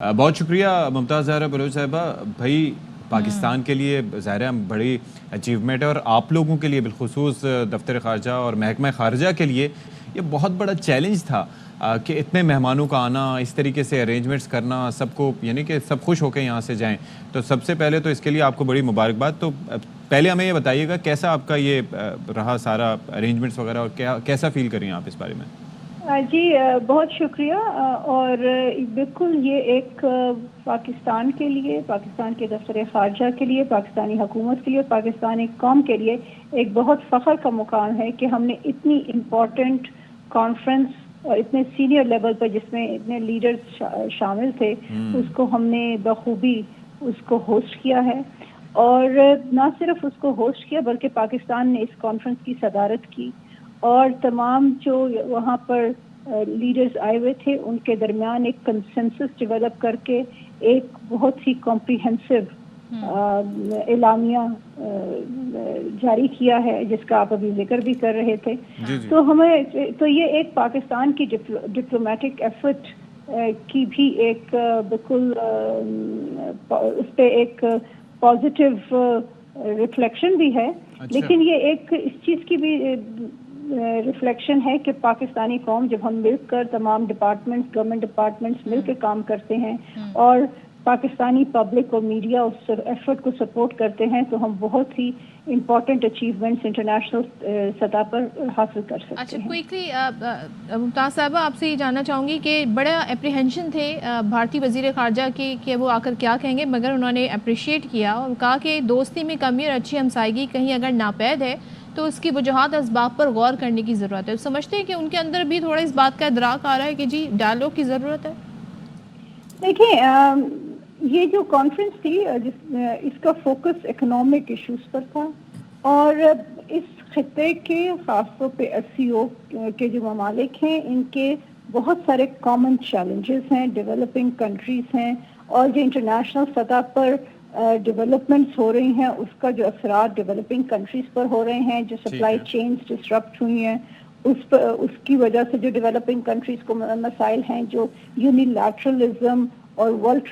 بہت شکریہ ممتاز زہرا بلوچ صاحبہ. بھائی پاکستان کے لیے ظاہر ہے بڑی اچیومنٹ ہے، اور آپ لوگوں کے لیے بالخصوص دفتر خارجہ اور محکمہ خارجہ کے لیے یہ بہت بڑا چیلنج تھا کہ اتنے مہمانوں کا آنا، اس طریقے سے ارینجمنٹس کرنا، سب کو یعنی کہ سب خوش ہو کے یہاں سے جائیں. تو سب سے پہلے تو اس کے لیے آپ کو بڑی مبارکباد. تو پہلے ہمیں یہ بتائیے گا کیسا آپ کا یہ رہا سارا ارینجمنٹس وغیرہ، اور کیسا فیل کریں آپ اس بارے میں؟ جی بہت شکریہ. اور بالکل یہ ایک پاکستان کے لیے، پاکستان کے دفتر خارجہ کے لیے، پاکستانی حکومت کے لیے، پاکستانی قوم کے لیے ایک بہت فخر کا مقام ہے کہ ہم نے اتنی امپورٹنٹ کانفرنس اور اتنے سینئر لیول پر جس میں اتنے لیڈرز شامل تھے اس کو ہم نے بخوبی اس کو ہوسٹ کیا ہے. اور نہ صرف اس کو ہوسٹ کیا بلکہ پاکستان نے اس کانفرنس کی صدارت کی، اور تمام جو وہاں پر لیڈرز آئے ہوئے تھے ان کے درمیان ایک کنسنسس ڈیولپ کر کے ایک بہت ہی کمپریہنسو اعلامیہ جاری کیا ہے جس کا آپ ابھی ذکر بھی کر رہے تھے. تو یہ ایک پاکستان کی ڈپلومیٹک ایفرٹ کی بھی ایک بالکل اس پہ ایک پازیٹیو ریفلیکشن بھی ہے. لیکن یہ ایک اس چیز کی بھی ریفلیکشن ہے کہ پاکستانی قوم جب ہم مل کر تمام ڈپارٹمنٹس، گورنمنٹ ڈپارٹمنٹس مل کے کام کرتے ہیں اور پاکستانی پبلک اور میڈیا اس ایفرٹ کو سپورٹ کرتے ہیں تو ہم بہت ہی امپورٹنٹ اچیومنٹس انٹرنیشنل سطح پر حاصل کر سکتے ہیں. اچھا کوئکلی ممتاز صاحبہ آپ سے یہ جاننا چاہوں گی کہ بڑا اپریہنشن تھے بھارتی وزیر خارجہ کی کہ وہ آ کر کیا کہیں گے، مگر انہوں نے اپریشیٹ کیا اور کہا کہ دوستی میں کمی اور اچھی ہمسائیگی کہیں اگر ناپید ہے تو اس کی وجوہات اسباب پر غور کرنے کی ضرورت ہے. سمجھتے ہیں کہ ان کے اندر بھی تھوڑا اس بات کا ادراک آ رہا ہے کہ جی ڈائلاگ کی ضرورت ہے؟ دیکھیں یہ جو کانفرنس تھی اس کا فوکس اکنامک ایشوز پر تھا، اور اس خطے کے خاص طور پہ SCO کے جو ممالک ہیں ان کے بہت سارے کامن چیلنجز ہیں، ڈیولپنگ کنٹریز ہیں، اور جو انٹرنیشنل سطح پر ڈیولپمنٹس ہو رہی ہیں اس کا جو اثرات ڈیولپنگ کنٹریز پر ہو رہے ہیں، جو سپلائی چینز ڈسرپٹ ہوئی ہیں اس کی وجہ سے جو ڈیولپنگ کنٹریز کو مسائل ہیں، جو یونیلیٹرلزم اور ورلڈ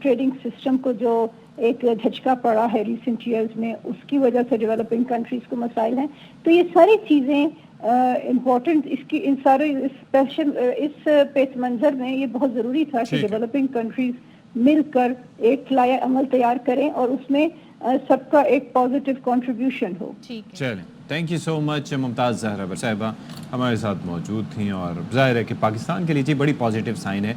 ٹریڈنگ سسٹم کو جو ایک دھچکا پڑا ہے ریسنٹ ایئرز میں، اس کی وجہ سے ڈیولپنگ کنٹریز کو مسائل ہیں. تو یہ ساری چیزیں امپورٹنٹ ان سارے اس پیش منظر میں یہ بہت ضروری تھا کہ ڈیولپنگ کنٹریز مل کر ایک لائحہ عمل تیار کریں اور اس میں سب کا ایک پازیٹیو کنٹریبیوشن ہو. چلیں، تھینک یو سو مچ. ممتاز زہرا صاحبہ ہمارے ساتھ موجود تھیں، اور ظاہر ہے کہ پاکستان کے لیے بڑی پازیٹیو سائن ہے.